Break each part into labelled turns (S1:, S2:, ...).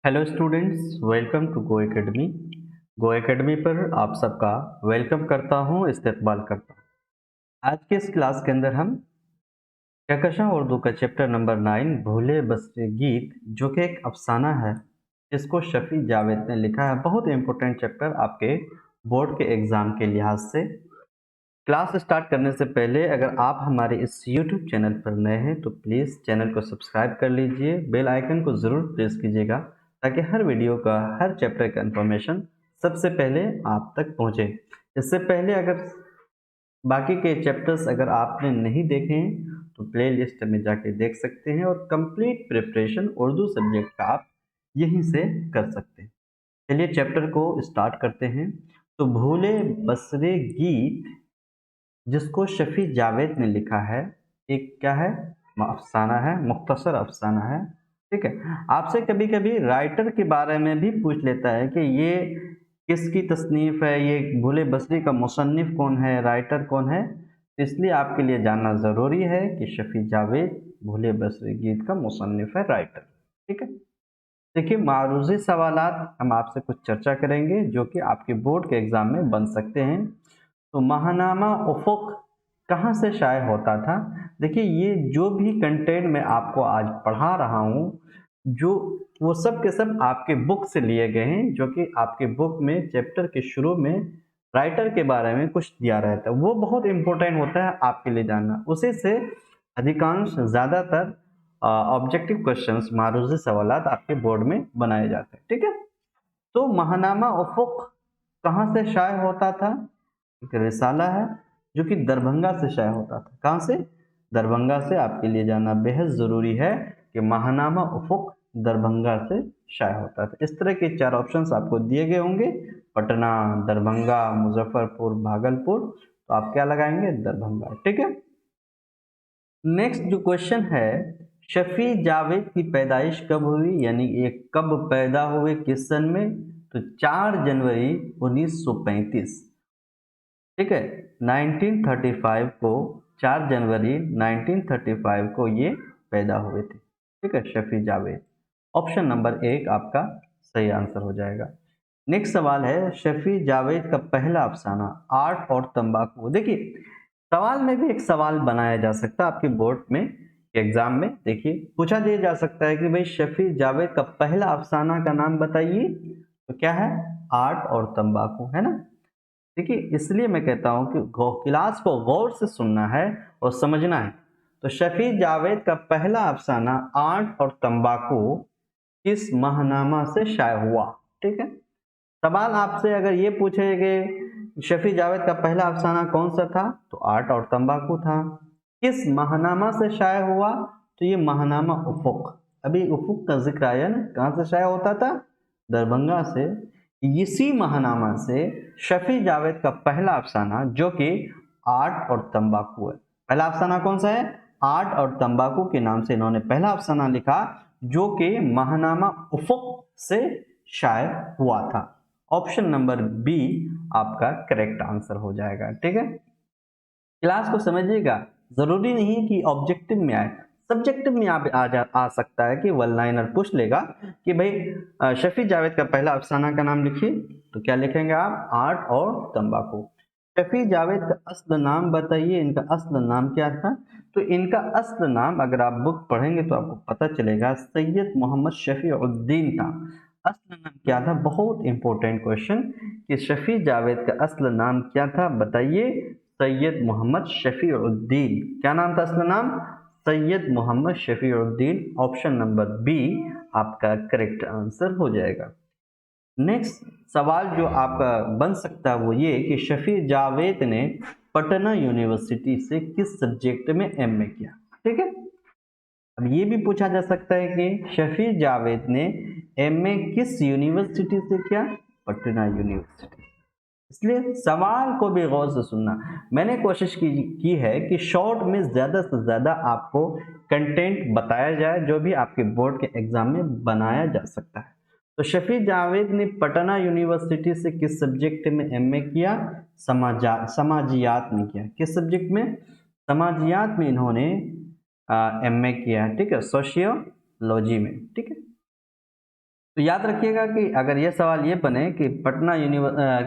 S1: Hello students, welcome to Go Academy. Go Academy पर आप सबका वेलकम करता हूं, इस्तकबाल करता हूं। आज के इस क्लास के अंदर हम कहकशां उर्दू का चैप्टर नंबर 9 भूले बसरे गीत, जो कि एक अफसाना है जिसको शफी जावेद ने लिखा है। बहुत इंपॉर्टेंट चैप्टर आपके बोर्ड के एग्ज़ाम के लिहाज से। क्लास स्टार्ट करने से पहले अगर आप हमारे इस यूट्यूब चैनल पर नए हैं तो प्लीज़ चैनल को सब्सक्राइब कर लीजिए, बेल आइकन को ज़रूर प्रेस कीजिएगा ताकि हर वीडियो का, हर चैप्टर का इन्फॉर्मेशन सबसे पहले आप तक पहुंचे। इससे पहले अगर बाकी के चैप्टर्स अगर आपने नहीं देखे हैं तो प्ले लिस्ट में जाके देख सकते हैं और कंप्लीट प्रिपरेशन उर्दू सब्जेक्ट का आप यहीं से कर सकते हैं। चलिए चैप्टर को स्टार्ट करते हैं। तो भूले बसरे गीत जिसको शफी जावेद ने लिखा है, एक क्या है, अफसाना है, मुख्तसर अफसाना है। ठीक है, आपसे कभी कभी राइटर के बारे में भी पूछ लेता है कि ये किसकी तसनीफ है, ये भूले बसरी का मुसन्निफ कौन है, राइटर कौन है। तो इसलिए आपके लिए जानना ज़रूरी है कि शफी जावेद भूले बसरी गीत का मुसन्निफ है, राइटर। ठीक है, देखिए मारूजी सवालात हम आपसे कुछ चर्चा करेंगे जो कि आपके बोर्ड के एग्ज़ाम में बन सकते हैं। तो महानामा उफ़ुक़ कहाँ से शाये होता था? देखिए ये जो भी कंटेंट मैं आपको आज पढ़ा रहा हूँ, जो वो सब के सब आपके बुक से लिए गए हैं, जो कि आपके बुक में चैप्टर के शुरू में राइटर के बारे में कुछ दिया रहता है। वो बहुत इम्पोर्टेंट होता है आपके लिए जानना। उसी से अधिकांश ज़्यादातर ऑब्जेक्टिव क्वेश्चंस, मारूजी सवालात आपके बोर्ड में बनाए जाते हैं। ठीक है, तो महानामा उफ़ुक़ कहाँ से शाये होता था? एक रिसाला है जो कि दरभंगा से शाये होता था। कहाँ से? दरभंगा से। आपके लिए जानना बेहद ज़रूरी है कि महानामा उफ़ुक़ दरभंगा से शाये होता था। इस तरह के 4 ऑप्शंस आपको दिए गए होंगे, पटना, दरभंगा, मुजफ्फरपुर, भागलपुर। तो आप क्या लगाएंगे? दरभंगा। ठीक है, नेक्स्ट जो क्वेश्चन है, शफी जावेद की पैदाइश कब हुई, यानी ये कब पैदा हुए, किस सन में? तो 4 जनवरी 1935। ठीक है, 1935 को, 4 जनवरी 1935 को ये पैदा हुए थे। ठीक है, शफी जावेद। ऑप्शन नंबर 1 आपका सही आंसर हो जाएगा। नेक्स्ट सवाल है, शफी जावेद का पहला अफसाना आर्ट और तंबाकू। देखिए सवाल में भी एक सवाल बनाया जा सकता है आपके बोर्ड में, एग्जाम में। देखिए पूछा दिया जा सकता है कि भाई शफी जावेद का पहला अफसाना का नाम बताइए। तो क्या है? आर्ट और तंबाकू, है ना। देखिए इसलिए मैं कहता हूं कि क्लास को गौर से सुनना है और समझना है। तो शफी जावेद का पहला अफसाना आर्ट और तंबाकू किस महानामा से शाये हुआ? ठीक है, सवाल आपसे अगर ये पूछे कि शफी जावेद का पहला अफसाना कौन सा था, तो आर्ट और तंबाकू था। किस महानामा से शाये हुआ? तो ये महानामा उफ़ुक़। अभी उफ़ुक़ का जिक्र आया ना, कहाँ से शाये होता था? दरभंगा से। इसी महानामा से शफी जावेद का पहला अफसाना, जो कि आर्ट और तंबाकू है। पहला अफसाना कौन सा है? आर्ट और तंबाकू के नाम से इन्होंने पहला अफसाना लिखा, जो कि महानामा उफ़ुक़ से शाये हुआ था। ऑप्शन नंबर बी आपका करेक्ट आंसर हो जाएगा। ठीक है, क्लास को समझिएगा, जरूरी नहीं कि ऑब्जेक्टिव में आए, सब्जेक्टिव में आ सकता है कि वन लाइनर पूछ लेगा कि भाई शफी जावेद का पहला अफसाना का नाम लिखिए। तो क्या लिखेंगे आप? आर्ट और तंबाकू। शफी जावेद का असल नाम बताइए, इनका असल नाम क्या था? तो इनका असल नाम अगर आप बुक पढ़ेंगे तो आपको पता चलेगा, सैयद मोहम्मद शफीउद्दीन था। असल नाम क्या था? बहुत इंपॉर्टेंट क्वेश्चन कि शफी जावेद का असल नाम क्या था, बताइए। सैयद मोहम्मद शफीउद्दीन। क्या नाम था असला नाम? Syed Mohammed Shafiuddin. Option number B आपका करेक्ट आंसर हो जाएगा। नेक्स्ट सवाल जो आपका बन सकता है वो ये कि शफी जावेद ने पटना यूनिवर्सिटी से किस सब्जेक्ट में एमए किया? ठीक है, अब ये भी पूछा जा सकता है कि शफी जावेद ने एमए किस यूनिवर्सिटी से किया? पटना यूनिवर्सिटी। इसलिए सवाल को भी गौर से सुनना। मैंने कोशिश की है कि शॉर्ट में ज़्यादा से ज़्यादा आपको कंटेंट बताया जाए जो भी आपके बोर्ड के एग्जाम में बनाया जा सकता है। तो शफी जावेद ने पटना यूनिवर्सिटी से किस सब्जेक्ट में एमए किया? समाजियात में किया। किस सब्जेक्ट में? समाजियात में इन्होंने एमए किया। ठीक है, सोशियोलॉजी में। ठीक है, तो याद रखिएगा कि अगर ये सवाल ये बने कि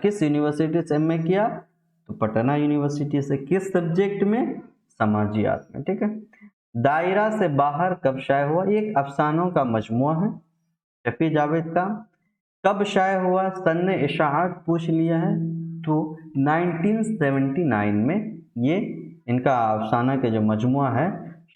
S1: किस यूनिवर्सिटी से एमए किया, तो पटना यूनिवर्सिटी से। किस सब्जेक्ट में? समाजियात में। ठीक है। दायरा से बाहर कब शाये हुआ? ये एक अफसानों का मजमुआ है शफी जावेद का। कब शाये हुआ? सन इशाअत पूछ लिया है, तो 1979 में ये इनका अफसाना के जो मजमुआ है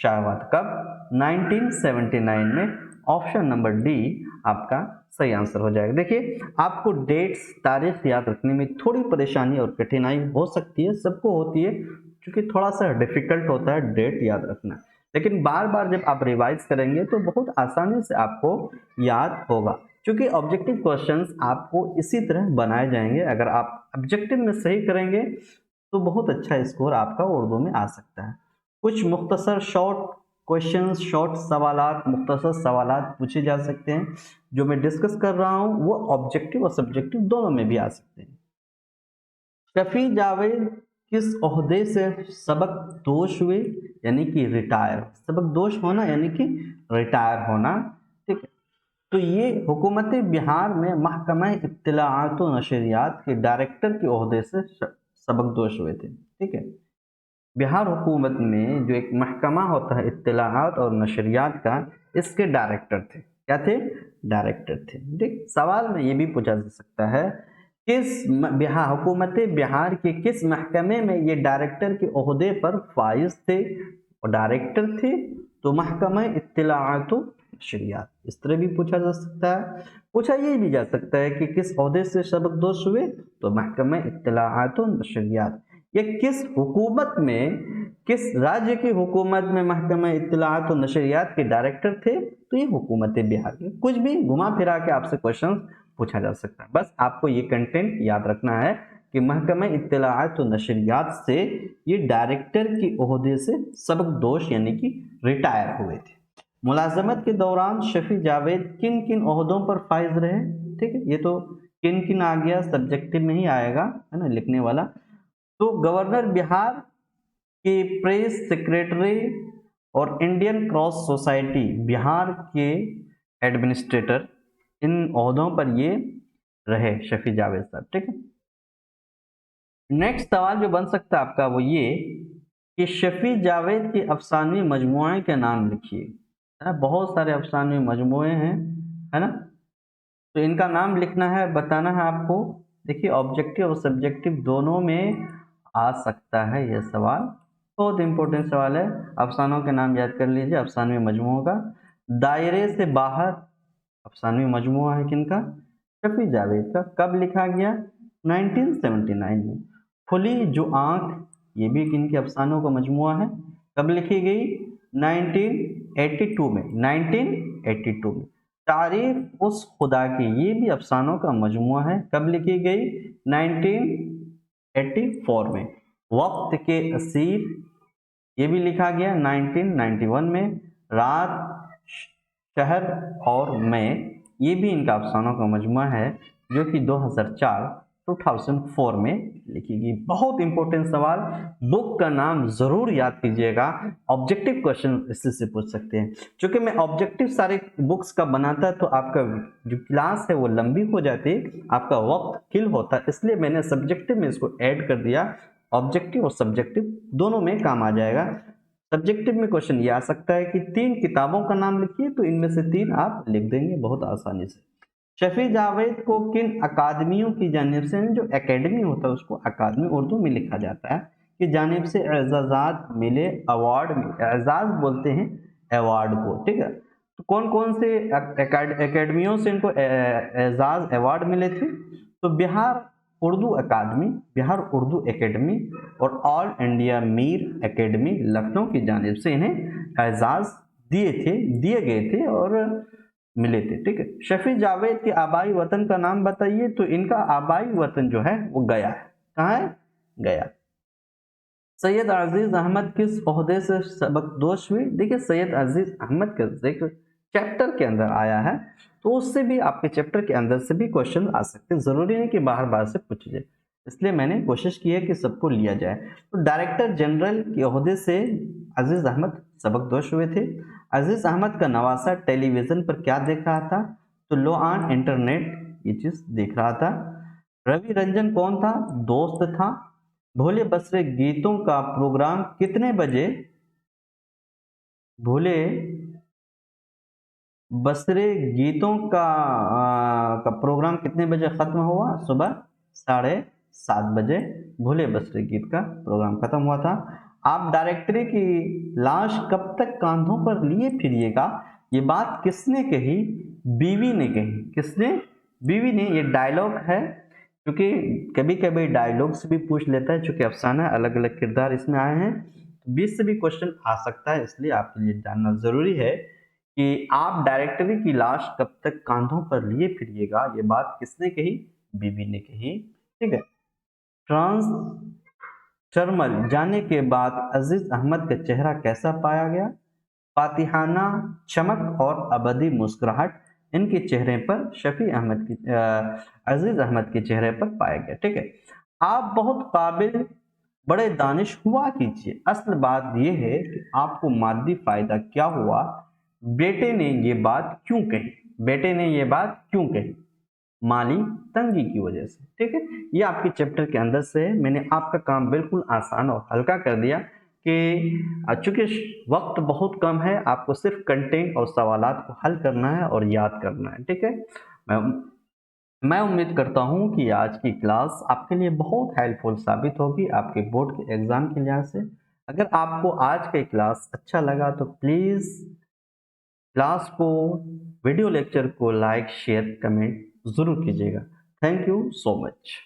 S1: शाये हुआ। कब? 1979 में। ऑप्शन नंबर डी आपका सही आंसर हो जाएगा। देखिए, आपको डेट्स, तारीख याद रखने में थोड़ी परेशानी और कठिनाई हो सकती है, सबको होती है, क्योंकि थोड़ा सा डिफिकल्ट होता है डेट याद रखना, लेकिन बार बार जब आप रिवाइज करेंगे तो बहुत आसानी से आपको याद होगा, क्योंकि ऑब्जेक्टिव क्वेश्चंस आपको इसी तरह बनाए जाएंगे। अगर आप ऑब्जेक्टिव में सही करेंगे तो बहुत अच्छा स्कोर आपका उर्दू में आ सकता है। कुछ मुख्तसर शॉर्ट क्वेश्चंस, शॉर्ट सवालात, मुख्तसर सवालात पूछे जा सकते हैं। जो मैं डिस्कस कर रहा हूं वो ऑब्जेक्टिव और सब्जेक्टिव दोनों में भी आ सकते हैं। शफी जावेद किस ओहदे से सबक दोष हुए? यानी कि रिटायर। सबक दोष होना यानी कि रिटायर होना। ठीक है। तो ये हुकूमत बिहार में महकमा इत्तलाआत व नशरियात के डायरेक्टर के ओहदे से सबक दोष हुए थे। ठीक है। बिहार हुकूमत में जो एक महकमा होता है इत्तलाआत और नशरियात का, इसके डायरेक्टर थे। क्या थे? डायरेक्टर थे। ठीक। सवाल में ये भी पूछा जा सकता है, किस हुकूमत बिहार के किस महकमे में ये डायरेक्टर के ओहदे पर फाइज थे और डायरेक्टर थे? तो महकमा इत्तलाआत व नशरियात। इस तरह भी पूछा जा सकता है। पूछा ये भी जा सकता है कि किस ओहदे से सबक दोष हुए? तो महकमा इत्तलाआत व नशरियात। ये किस हुकूमत में, किस राज्य की हुकूमत में महकमा इत्तलाआत और नशरियात के डायरेक्टर थे? तो ये हुकूमत बिहार के। कुछ भी घुमा फिरा के आपसे क्वेश्चन पूछा जा सकता है, बस आपको ये कंटेंट याद रखना है कि महकमा इत्तलाआत और नशरियात से ये डायरेक्टर के ओहदे से सबक दोष यानी कि रिटायर हुए थे। मुलाजमत के दौरान शफी जावेद किन किन ओहदों पर फाइज रहे? ठीक है, ये तो किन किन आ गया, सब्जेक्टिव में ही आएगा, है ना, लिखने वाला। तो गवर्नर बिहार के प्रेस सेक्रेटरी और इंडियन क्रॉस सोसाइटी बिहार के एडमिनिस्ट्रेटर, इन ओहदों पर ये रहे शफी जावेद साहब। ठीक है। नेक्स्ट सवाल जो बन सकता है आपका वो ये कि शफी जावेद के अफसानवी मजमुए के नाम लिखिए। है ना, बहुत सारे अफसानवी मजमुए हैं, है ना, तो इनका नाम लिखना है, बताना है आपको। देखिए, ऑब्जेक्टिव और सब्जेक्टिव दोनों में आ सकता है यह सवाल, बहुत इंपॉर्टेंट सवाल है। अफसानों के नाम याद कर लीजिए, अफसानवी मजमुओं का। दायरे से बाहर अफसानवी मजमुआ है किनका? शफी जावेद का। कब लिखा गया? 1979 में। खुली जो आंख, ये भी किनके अफसानों का मजमुआ है। कब लिखी गई? 1982 में। 1982 में। तारीफ उस खुदा की, ये भी अफसानों का मजमुआ है। कब लिखी गई? 1984 में। वक्त के असीर, ये भी लिखा गया 1991 में। रात, शहर और मैं, ये भी इनका अफसानों का मजमुआ है, जो कि 2004 में लिखी गई। बहुत इंपॉर्टेंट सवाल, बुक का नाम जरूर याद कीजिएगा, ऑब्जेक्टिव क्वेश्चन इससे से पूछ सकते हैं। क्योंकि मैं ऑब्जेक्टिव सारे बुक्स का बनाता तो आपका जो क्लास है वो लंबी हो जाती, आपका वक्त किल होता, इसलिए मैंने सब्जेक्टिव में इसको ऐड कर दिया। ऑब्जेक्टिव और सब्जेक्टिव दोनों में काम आ जाएगा। सब्जेक्टिव में क्वेश्चन ये आ सकता है कि 3 किताबों का नाम लिखिए, तो इनमें से 3 आप लिख देंगे बहुत आसानी से। शफी जावेद को किन अकादमियों की जानिब से, जो एकेडमी होता है उसको अकादमी उर्दू में लिखा जाता है, कि जानिब से एजाजात मिले, अवार्ड मिले, एजाज बोलते हैं अवार्ड को। ठीक है। तो कौन कौन से एकेडमियों से इनको एजाज अवार्ड मिले थे? तो बिहार उर्दू अकादमी, बिहार उर्दू एकेडमी और all India Mir academy Lucknow की जानिब से इन्हें एजाज दिए गए थे और मिले थे। ठीक है। शफी जावेद के आबाई वतन का नाम बताइए। तो इनका आबाई वतन जो है वो गया है। कहाँ है? गया। सैयद अजीज अहमद किस ओहदे से सबक दोष हुए? देखिए, सैयद अजीज अहमद का जिक्र चैप्टर के अंदर आया है, तो उससे भी आपके चैप्टर के अंदर से भी क्वेश्चन आ सकते हैं, जरूरी नहीं कि बाहर बाहर से पूछे जाए, इसलिए मैंने कोशिश की है कि सबको लिया जाए। तो डायरेक्टर जनरल के ओहदे से अजीज अहमद सबक दोष हुए थे। अजीज अहमद का नवासा टेलीविजन पर क्या देख रहा था? तो लो ऑन इंटरनेट ये चीज देख रहा था। रवि रंजन कौन था? दोस्त था। भोले बसरे गीतों का प्रोग्राम कितने बजे? भोले बसरे गीतों का प्रोग्राम कितने बजे खत्म हुआ? सुबह 7:30 बजे भोले बसरे गीत का प्रोग्राम खत्म हुआ था। आप डायरेक्टरी की लाश कब तक कांधों पर लिए फिरिएगा? ये बात किसने कही? बीवी ने कही। किसने? बीवी ने। ये डायलॉग है, क्योंकि कभी कभी डायलॉग से भी पूछ लेता है, चूंकि अफसाना अलग अलग किरदार इसमें आए हैं, 20 से भी क्वेश्चन आ सकता है, इसलिए आपके लिए जानना जरूरी है कि आप डायरेक्टरी की लाश कब तक कांधों पर लिए फिरिएगा, ये बात किसने कही? बीबी ने कही। ठीक है। फ्रांस जर्मन जाने के बाद अजीज अहमद का चेहरा कैसा पाया गया? फातिहाना चमक और अबदी मुस्कुराहट इनके चेहरे पर शफी अहमद की अजीज अहमद के चेहरे पर पाया गया। ठीक है। आप बहुत काबिल, बड़े दानिश हुआ कीजिए। असल बात यह है कि आपको मादी फायदा क्या हुआ? बेटे ने ये बात क्यों कही? बेटे ने ये बात क्यों कही? माली तंगी की वजह से। ठीक है। ये आपके चैप्टर के अंदर से है। मैंने आपका काम बिल्कुल आसान और हल्का कर दिया कि चूंकि वक्त बहुत कम है, आपको सिर्फ कंटेंट और सवालात को हल करना है और याद करना है। ठीक है। मैं मैं उम्मीद करता हूं कि आज की क्लास आपके लिए बहुत हेल्पफुल साबित होगी आपके बोर्ड के एग्जाम के लिहाज से। अगर आपको आज का क्लास अच्छा लगा तो प्लीज़ क्लास को, वीडियो लेक्चर को लाइक शेयर कमेंट ज़रूर कीजिएगा। Thank you so much.